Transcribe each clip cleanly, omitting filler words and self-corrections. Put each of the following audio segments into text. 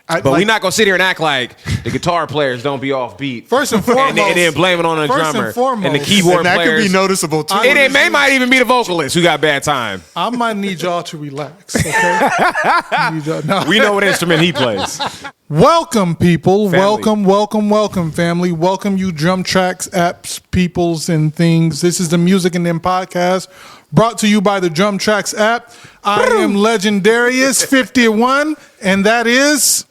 But we're not gonna sit here and act like the guitar players don't be off beat. First and foremost, and then blame it on the drummer and the keyboard that players. could be noticeable too. It might even be the vocalist who got bad time. I might need y'all to relax. Okay, no. We know what instrument he plays. Welcome, people. Family. Welcome, family. Welcome, you DrumTrax apps, peoples, and things. This is the Music and Them podcast, brought to you by the DrumTrax app. I am Legendarius 51, and that is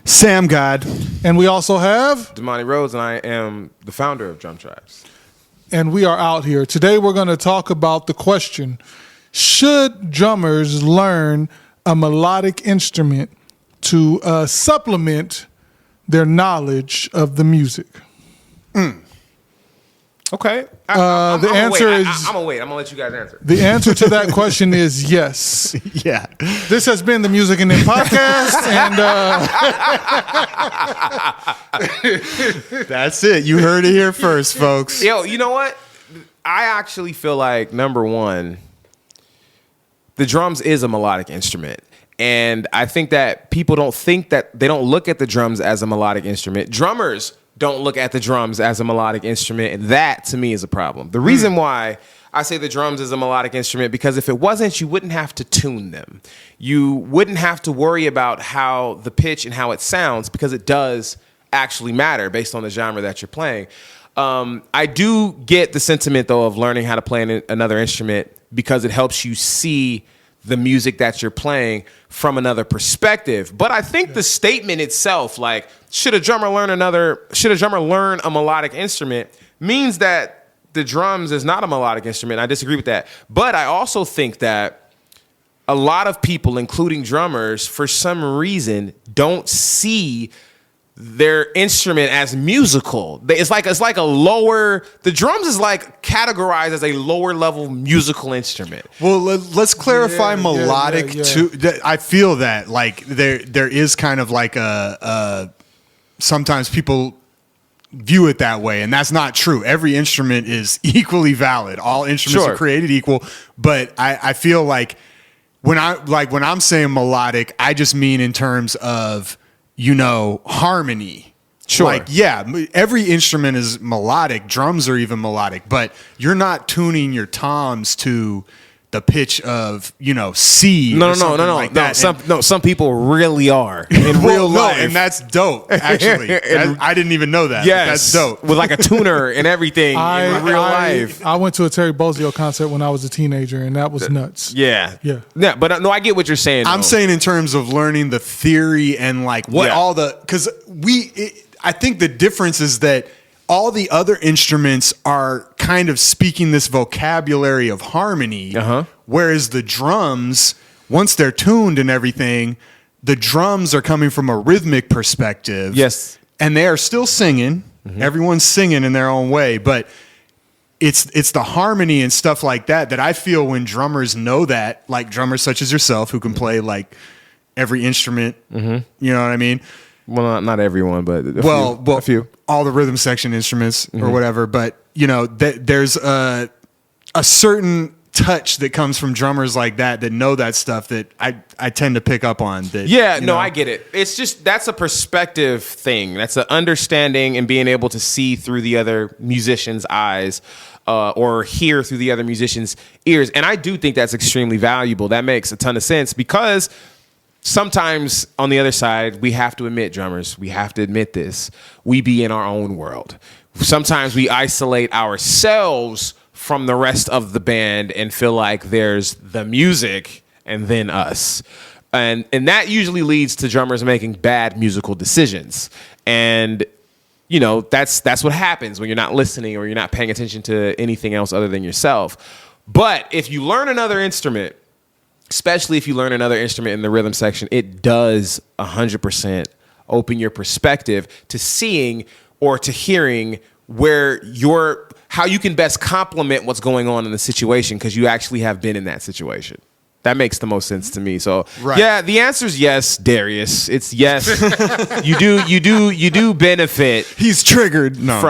Sam God. And we also have Damani Rhodes, and I am the founder of DrumTrax. And we are out here. Today we're going to talk about the question, should drummers learn a melodic instrument to supplement their knowledge of the music? Okay. The answer is... I'm going to wait. I'm going to let you guys answer. The answer to that question is yes. Yeah. This has been the Music and Them podcast, and That's it. You heard it here first, folks. Yo, you know what? I actually feel like, number one, the drums is a melodic instrument. And I think that people don't look at the drums as a melodic instrument. Drummers don't look at the drums as a melodic instrument, and that to me is a problem. The reason why I say the drums is a melodic instrument, because if it wasn't, you wouldn't have to tune them. You wouldn't have to worry about how the pitch and how it sounds, because it does actually matter based on the genre that you're playing. I do get the sentiment, though, of learning how to play another instrument, because it helps you see the music that you're playing from another perspective. But I think the statement itself, like, should a drummer learn a melodic instrument, means that the drums is not a melodic instrument. I disagree with that. But I also think that a lot of people, including drummers, for some reason don't see their instrument as musical. It's like a lower, the drums is like categorized as a lower level musical instrument. Well, let's clarify melodic too. I feel that like there is kind of like a sometimes people view it that way, and that's not true. Every instrument is equally valid. All instruments are created equal, but I feel like when I'm saying melodic, I just mean in terms of, you know, harmony. Sure. Like, yeah, every instrument is melodic. Drums are even melodic, but you're not tuning your toms to the pitch of, you know, C. No. Like that. Some people really are in real life. And that's dope, actually. I didn't even know that. Yes, that's dope. With like a tuner and everything in real life. I went to a Terry Bozzio concert when I was a teenager, and that was nuts. Yeah. But no, I get what you're saying. I'm saying in terms of learning the theory and like what all the, because I think the difference is that all the other instruments are kind of speaking this vocabulary of harmony, whereas the drums, once they're tuned and everything, the drums are coming from a rhythmic perspective. Yes. And they are still singing. Everyone's singing in their own way, but it's the harmony and stuff like that I feel when drummers know that, like drummers such as yourself who can play like every instrument, you know what I mean? Well, not everyone, but a few. All the rhythm section instruments or whatever. But, you know, there's a certain touch that comes from drummers like that know that stuff that I tend to pick up on. I get it. It's just, that's a perspective thing. That's an understanding and being able to see through the other musician's eyes or hear through the other musician's ears. And I do think that's extremely valuable. That makes a ton of sense, because sometimes on the other side, we have to admit, drummers, we have to admit this. We be in our own world. Sometimes we isolate ourselves from the rest of the band and feel like there's the music and then us. And that usually leads to drummers making bad musical decisions. And, you know, that's what happens when you're not listening or you're not paying attention to anything else other than yourself. But if you learn another instrument, especially if you learn another instrument in the rhythm section, it does 100% open your perspective to seeing or to hearing how you can best complement what's going on in the situation, because you actually have been in that situation. That makes the most sense to me. So, yeah, the answer is yes, Darius. It's yes. You do benefit. He's triggered. No.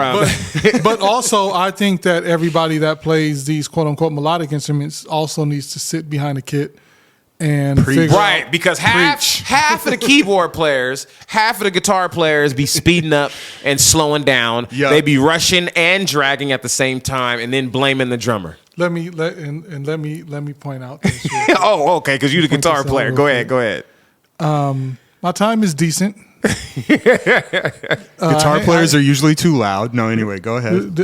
But also, I think that everybody that plays these quote unquote melodic instruments also needs to sit behind a kit and figure Right, out. because half of the keyboard players, half of the guitar players be speeding up and slowing down. Yep. They be rushing and dragging at the same time, and then blaming the drummer. Let me point out this. Real quick. Oh, okay, because you're the Point guitar this out player. real Go quick. ahead. My time is decent. Guitar players are usually too loud. No, anyway, go ahead.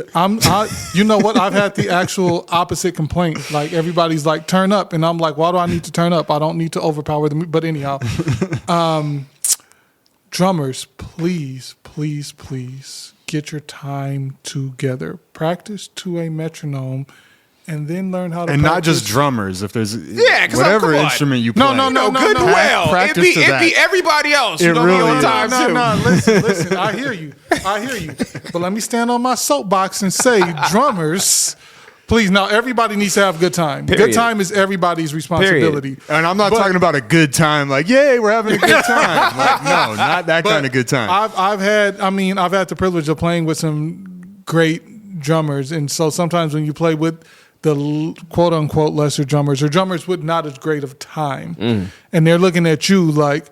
You know what? I've had the actual opposite complaint. Like everybody's like, turn up, and I'm like, why do I need to turn up? I don't need to overpower them. But anyhow, drummers, please get your time together. Practice to a metronome, and then learn how to. And not practice. just drummers. If there's because whatever come on. instrument you play. No, Good no. well. Practice It'd to be that. everybody else. It You know really me on is. time too. No. Listen. I hear you. But let me stand on my soapbox and say, drummers, please. Now, everybody needs to have a good time. Period. Good time is everybody's responsibility. And I'm not talking about a good time, like, yay, we're having a good time. Like, no, not that kind of good time. I've had the privilege of playing with some great drummers, and so sometimes when you play with the quote unquote lesser drummers or drummers with not as great of time, and they're looking at you like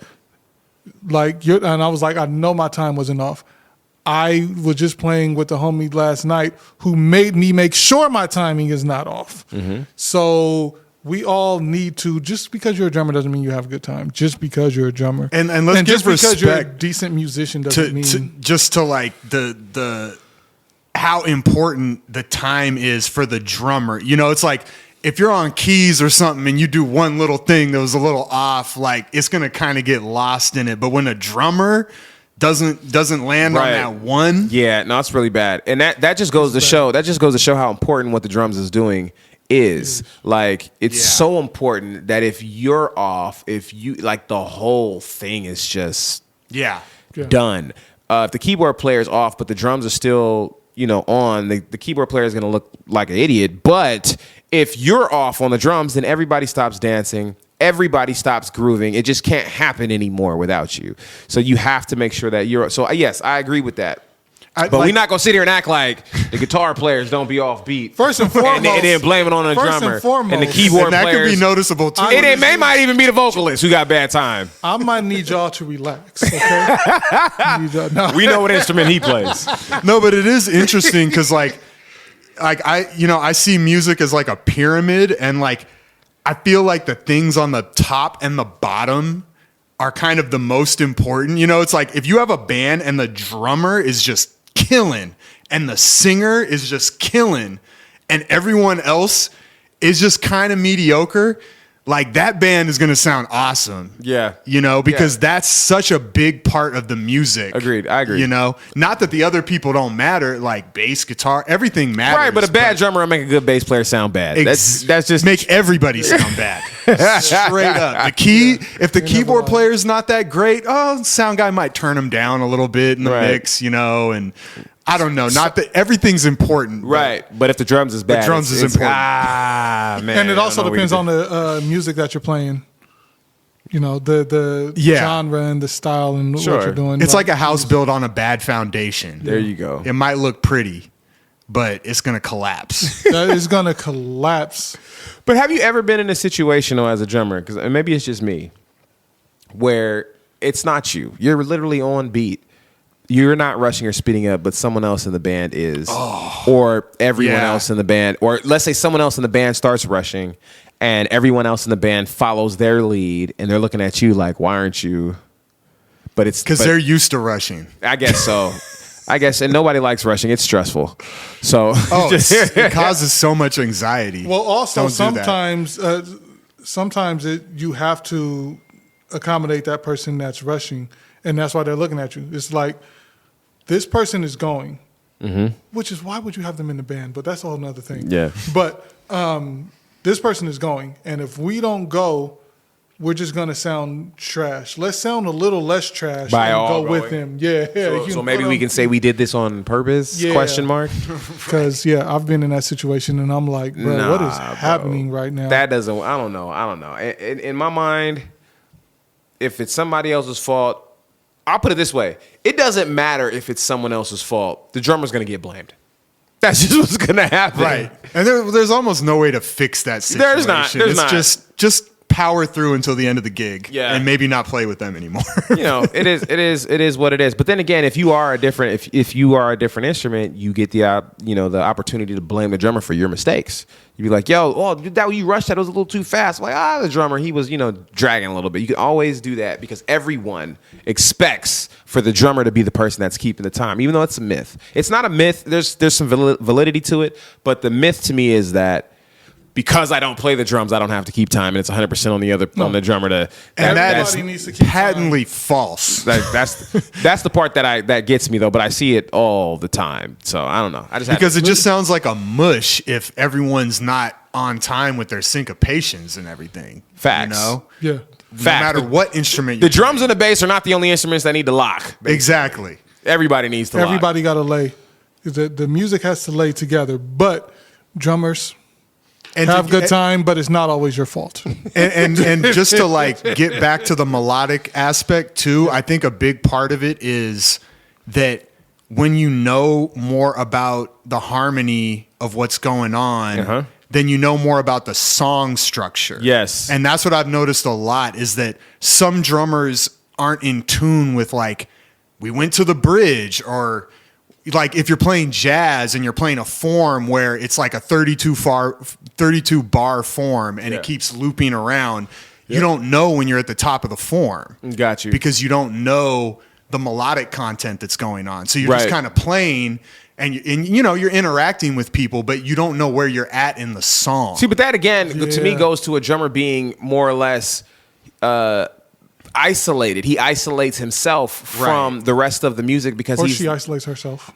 you're, and I was like, I know my time wasn't off. I was just playing with the homie last night who made me make sure my timing is not off. So we all need to, just because you're a drummer doesn't mean you have a good time. Just because you're a drummer. And let's give just because you're a respect decent musician doesn't mean to like the how important the time is for the drummer. You know, it's like if you're on keys or something and you do one little thing that was a little off, like it's gonna kind of get lost in it. But when a drummer doesn't land on that one, yeah, no, it's really bad, and that just goes to show how important what the drums is doing is. Like it's so important that if you're off, if you like the whole thing is just done. If the keyboard player is off, but the drums are still on, the keyboard player is going to look like an idiot. But if you're off on the drums, then everybody stops dancing. Everybody stops grooving. It just can't happen anymore without you. So you have to make sure that you're. So yes, I agree with that. But we're not going to sit here and act like the guitar players don't be off beat. First and foremost. And then blame it on the drummer. And the keyboard and that players. could be noticeable too. It might even be the vocalist who got bad time. I might need y'all to relax, okay? No. We know what instrument he plays. No, but it is interesting because like I see music as like a pyramid, and like I feel like the things on the top and the bottom are kind of the most important. It's like if you have a band and the drummer is just killing and the singer is just killing and everyone else is just kind of mediocre, like that band is going to sound awesome. Yeah. Because that's such a big part of the music. Agreed. I agree. Not that the other people don't matter, like bass, guitar, everything matters. Right, but a bad drummer will make a good bass player sound bad. That's just make everybody sound bad. Straight up. If the keyboard player is not that great, sound guy might turn him down a little bit in the mix, and I don't know. Not that everyth's important. Right. But if the drums is bad, the drums is important. Man. And it also depends on the music that you're playing. The genre and the style and what you're doing. It's like a house built on a bad foundation. There you go. It might look pretty, but it's going to collapse. That is going to collapse. But have you ever been in a situation, though, as a drummer, because maybe it's just me, where it's not you. You're literally on beat. You're not rushing or speeding up, but someone else in the band is. Or everyone else in the band. Or let's say someone else in the band starts rushing and everyone else in the band follows their lead and they're looking at you like, why aren't you? But it's because they're used to rushing. I guess so. And nobody likes rushing. It's stressful. So it causes so much anxiety. Well, also sometimes you have to accommodate that person that's rushing, and that's why they're looking at you. It's like this person is going, which is why would you have them in the band? But that's a whole nother thing. Yeah. But this person is going, and if we don't go, we're just gonna sound trash. Let's sound a little less trash by and all go going. with him. Yeah. So maybe we can say we did this on purpose? Yeah. Question mark. Because I've been in that situation, and I'm like, bro, what is happening right now? That doesn't. I don't know. In my mind, if it's somebody else's fault, I'll put it this way: it doesn't matter if it's someone else's fault. The drummer's gonna get blamed. That's just what's gonna happen. Right. And there's almost no way to fix that situation. There's not. It's just power through until the end of the gig, and maybe not play with them anymore. It is what it is. But then again, if you are a different instrument, you get the the opportunity to blame the drummer for your mistakes. You'd be like, you rushed that, it was a little too fast. Like, the drummer, he was, dragging a little bit. You can always do that because everyone expects for the drummer to be the person that's keeping the time, even though it's a myth. It's not a myth. There's some validity to it, but the myth to me is that because I don't play the drums, I don't have to keep time, and it's 100% on the drummer to. And that's patently false. That's the part that gets me though. But I see it all the time, so I don't know. Because it just sounds like a mush if everyone's not on time with their syncopations and everything. Facts. Yeah. No matter what instrument. The drums and the bass are not the only instruments that need to lock. Basically. Exactly. Everybody needs to. Everybody got to lay. The music has to lay together, but drummers. And have good time, but it's not always your fault. And just to get back to the melodic aspect too, I think a big part of it is that when you know more about the harmony of what's going on, then you know more about the song structure. Yes. And that's what I've noticed a lot is that some drummers aren't in tune with we went to the bridge, or if you're playing jazz and you're playing a form where it's like a 32 bar form and it keeps looping around, you don't know when you're at the top of the form. Got you. Because you don't know the melodic content that's going on. So you're just kind of playing and you're interacting with people, but you don't know where you're at in the song. See, but that again, to me, goes to a drummer being more or less isolated. He isolates himself from the rest of the music because she isolates herself.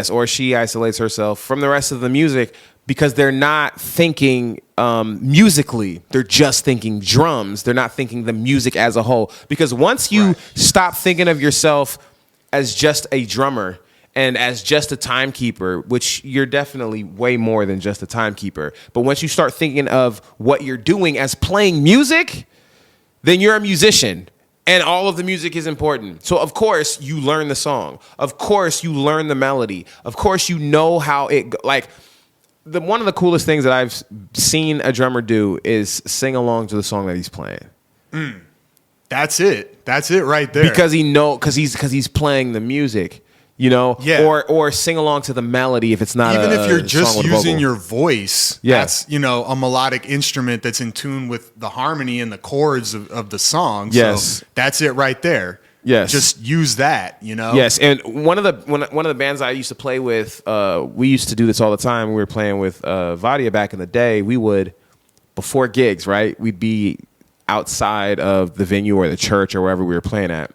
Or she isolates herself from the rest of the music because they're not thinking musically. They're just thinking drums. They're not thinking the music as a whole. Because once you stop thinking of yourself as just a drummer and as just a timekeeper, which you're definitely way more than just a timekeeper, but once you start thinking of what you're doing as playing music, then you're a musician, and all of the music is important. So, of course, you learn the song. Of course, you learn the melody. Of course, you know how it... one of the coolest things that I've seen a drummer do is sing along to the song that he's playing. That's it. That's it right there. Because he's playing the music. Or sing along to the melody if it's not even if you're just using your voice. That's a melodic instrument that's in tune with the harmony and the chords of the song. So that's it right there. Yes, just use that. Yes, and one of the bands I used to play with, we used to do this all the time. We were playing with Vadia back in the day. We would, before gigs, right? We'd be outside of the venue or the church or wherever we were playing at,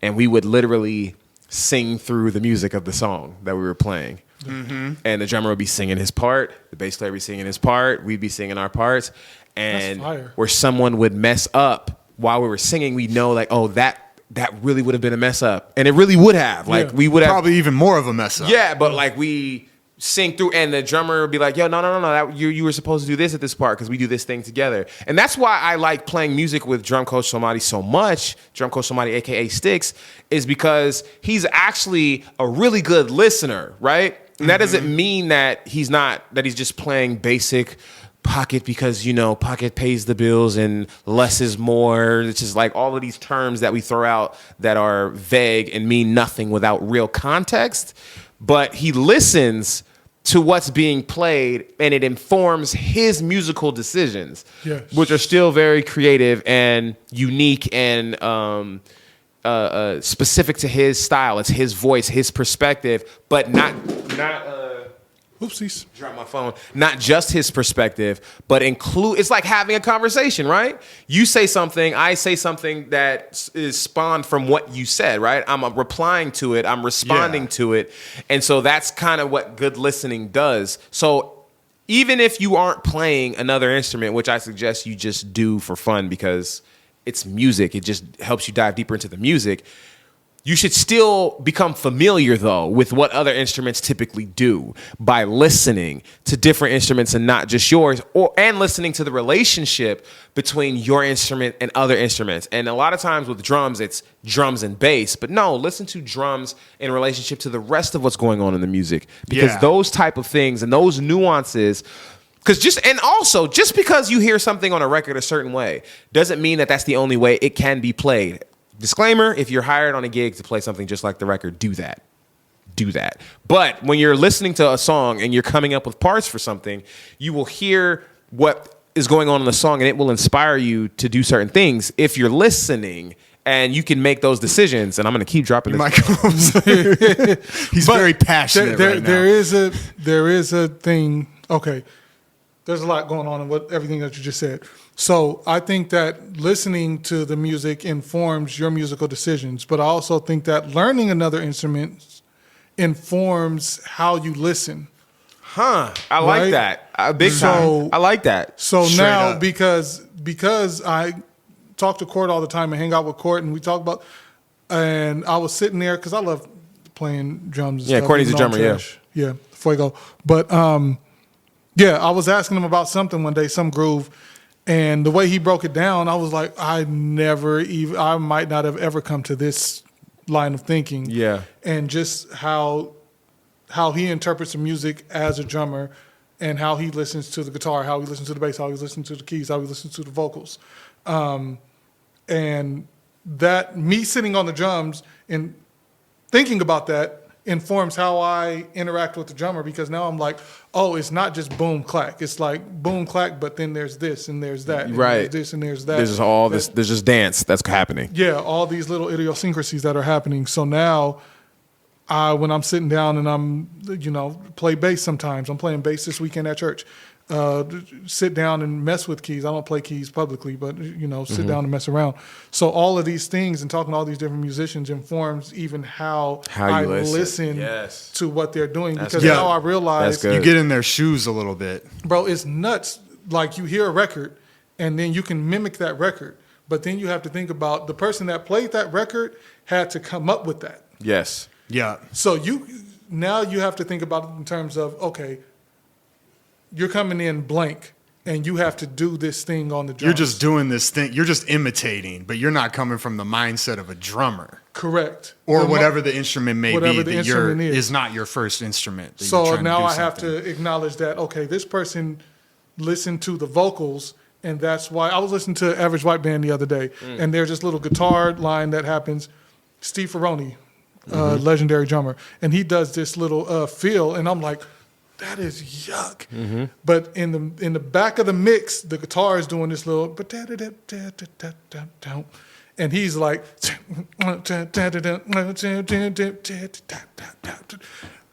and we would literally sing through the music of the song that we were playing. And the drummer would be singing his part, the bass player would be singing his part, we'd be singing our parts, and where someone would mess up while we were singing, we know that really would have been a mess up, and it really would have. We would have probably even more of a mess up. Yeah, but we sing through, and the drummer would be like, "Yo, no, you were supposed to do this at this part because we do this thing together." And that's why I like playing music with Drum Coach Somadi so much. Drum Coach Somadi, aka Sticks, is because he's actually a really good listener, right? And that doesn't mean that he's just playing basic pocket because pocket pays the bills and less is more. It's just all of these terms that we throw out that are vague and mean nothing without real context. But he listens to what's being played, and it informs his musical decisions, which are still very creative and unique and specific to his style. It's his voice, his perspective, but not oopsies. Drop my phone. Not just his perspective, but it's like having a conversation, right? You say something, I say something that is spawned from what you said, right? I'm replying to it, I'm responding to it. And so that's kind of what good listening does. So even if you aren't playing another instrument, which I suggest you just do for fun because it's music, it just helps you dive deeper into the music. You should still become familiar, though, with what other instruments typically do by listening to different instruments and not just yours, and listening to the relationship between your instrument and other instruments. And a lot of times with drums, it's drums and bass. But no, listen to drums in relationship to the rest of what's going on in the music. Because those type of things and those nuances Just because you hear something on a record a certain way doesn't mean that that's the only way it can be played. Disclaimer, if you're hired on a gig to play something just like the record, do that. Do that. But when you're listening to a song and you're coming up with parts for something, you will hear what is going on in the song and it will inspire you to do certain things if you're listening, and you can make those decisions. And I'm going to keep dropping this. He's very passionate right now. There is a thing. Okay. There's a lot going on in everything that you just said. So I think that listening to the music informs your musical decisions, but I also think that learning another instrument informs how you listen. I like that. Big time. I like that. So Straight now, up. because I talk to Court all the time and hang out with Court, and we talk about, and I was sitting there because I love playing drums. And stuff, Courtney's a drummer. Yeah, fuego. But I was asking him about something one day, some groove, and the way he broke it down, I was like, I might not have ever come to this line of thinking. Yeah. And just how he interprets the music as a drummer, and how he listens to the guitar, how he listens to the bass, how he listens to the keys, how he listens to the vocals. And that, me sitting on the drums and thinking about that, informs how I interact with the drummer, because now I'm like, oh, it's not just boom clack. It's like boom clack, but then there's this and there's that. And Right. there's this and there's that. There's just all this. There's just dance that's happening. Yeah, all these little idiosyncrasies that are happening. So now, when I'm sitting down and I'm, play bass sometimes. I'm playing bass this weekend at church. Sit down and mess with keys. I don't play keys publicly, but, sit down and mess around. So all of these things and talking to all these different musicians informs even how I listen to what they're doing. Because now I realize you get in their shoes a little bit. Bro, it's nuts. Like, you hear a record and then you can mimic that record. But then you have to think about the person that played that record had to come up with that. Yes. Yeah. So now you have to think about it in terms of, okay, you're coming in blank and you have to do this thing on the drums. You're just doing this thing. You're just imitating, but you're not coming from the mindset of a drummer. Correct. Or whatever the instrument may whatever be the that instrument is not your first instrument. So now I have to acknowledge that, okay, this person listened to the vocals, and that's why I was listening to Average White Band the other day, and there's this little guitar line that happens. Steve Ferroni, legendary drummer, and he does this little feel, and I'm like, that is yuck. But in the back of the mix, the guitar is doing this little, and he's like,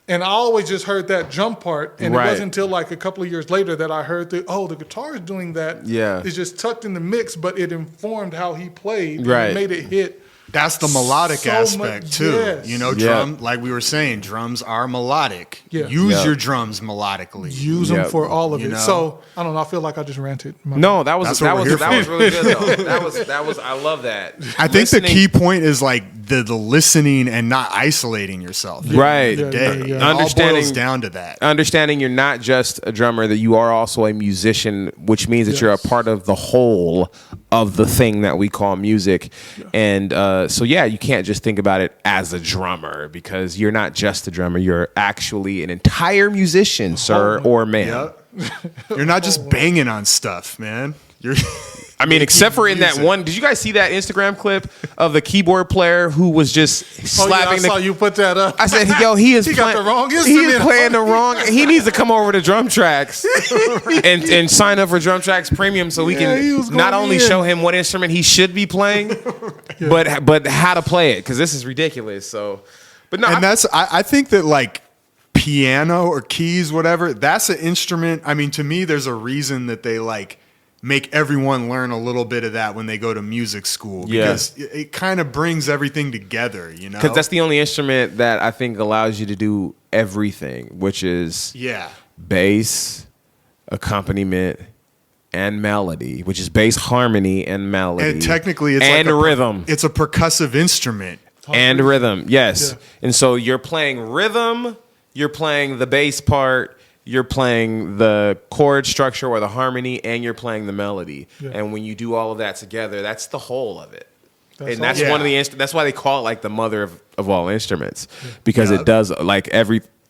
and I always just heard that jump part, and it wasn't until like a couple of years later that I heard the guitar is doing that. Yeah, it's just tucked in the mix, but it informed how he played. Right, and made it hit. That's the melodic aspect too. Yes. Drum, like we were saying, drums are melodic. Yeah. Use your drums melodically. Use them for all of it. So I don't know. I feel like I just ranted. No, that was really good though. That was I love that. I think the key point is like the listening and not isolating yourself. Right. Understanding, all boils down to that. Understanding you're not just a drummer, that you are also a musician, which means that you're a part of the whole of the thing that we call music. And so you can't just think about it as a drummer, because you're not just a drummer. You're actually an entire musician, sir or ma'am. You're not just banging on stuff, man. You're I mean, except for in that one, did you guys see that Instagram clip of the keyboard player who was just slapping? I saw you put that up. I said, "Yo, he got the wrong instrument. He is playing the wrong. He needs to come over to DrumTrax and sign up for DrumTrax Premium so we can not only show him what instrument he should be playing, but how to play it, because this is ridiculous." So, but no, and I think that like piano or keys, whatever, that's an instrument. I mean, to me, there's a reason that they like make everyone learn a little bit of that when they go to music school, because it kind of brings everything together, Because that's the only instrument that I think allows you to do everything, which is bass, accompaniment, and melody, which is bass harmony and melody. And technically, it's and like rhythm. It's a percussive instrument. And rhythm, yes. Yeah. And so you're playing rhythm, you're playing the bass part, you're playing the chord structure or the harmony, and you're playing the melody. Yeah. And when you do all of that together, that's the whole of it. That's one of the that's why they call it like the mother of all instruments, because it does like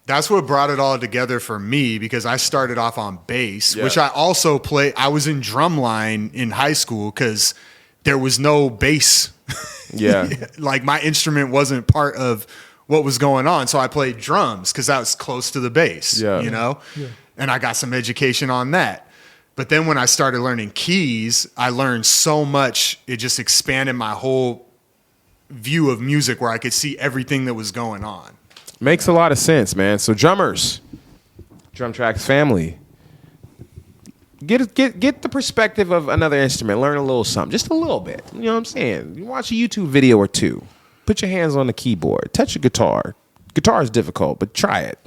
That's what brought it all together for me, because I started off on bass, Yeah. which I also play. I was in drumline in high school because there was no bass. Yeah. Like my instrument wasn't part of what was going on. So I played drums because that was close to the bass, Yeah. you know? Yeah. And I got some education on that. But then when I started learning keys, I learned so much. It just expanded my whole view of music where I could see everything that was going on. Makes a lot of sense, man. So drummers, DrumTrax family, get the perspective of another instrument. Learn a little something, just a little bit. You know what I'm saying? You watch a YouTube video or two. Put your hands on the keyboard. Touch a guitar. Guitar is difficult, but try it.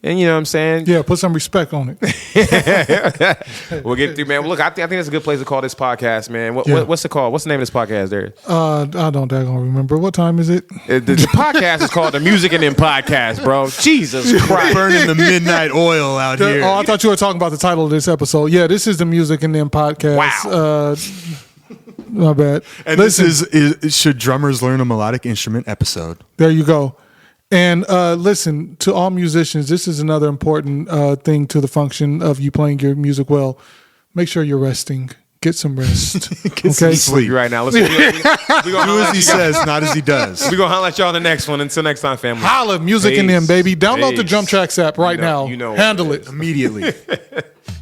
And you know what I'm saying? Yeah, put some respect on it. We'll get through, man. Well, look, I think that's a good place to call this podcast, man. Yeah. What's it called? What's the name of this podcast, there? I don't daggone remember. What time is it? The podcast is called the Music and Them Podcast, bro. Jesus Christ. Burning the midnight oil out here. Oh, I thought you were talking about the title of this episode. Yeah, this is the Music and Them podcast. Wow. My bad. And this is Should Drummers Learn a Melodic Instrument episode. There you go. And listen, to all musicians, this is another important thing to the function of you playing your music well. Make sure you're resting. Get some rest. Get some sleep. Right now. Let's Do as he says, not as he does. We're going to holler at y'all on the next one. Until next time, family. Holla, Music and Them, baby. Download the Peace. DrumTrax app right now. You know Handle it. Immediately.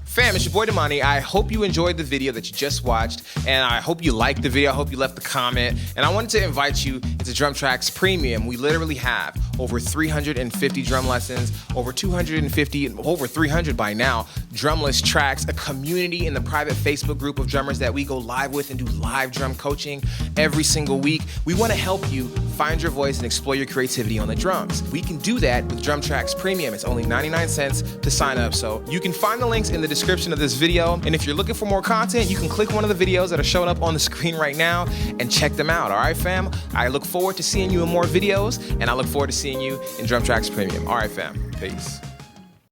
Fam, it's your boy Damani. I hope you enjoyed the video that you just watched, and I hope you liked the video. I hope you left a comment, and I wanted to invite you into DrumTrax Premium. We literally have over 350 drum lessons, over 250, over 300 by now, drumless tracks, a community in the private Facebook group of drummers that we go live with and do live drum coaching every single week. We want to help you find your voice and explore your creativity on the drums. We can do that with DrumTrax Premium. It's only 99 cents to sign up, so you can find the links in the description of this video, and if you're looking for more content, you can click one of the videos that are showing up on the screen right now and check them out. All right, fam? I look forward to seeing you in more videos, and I look forward to seeing you in DrumTrax Premium. All right, fam. Peace.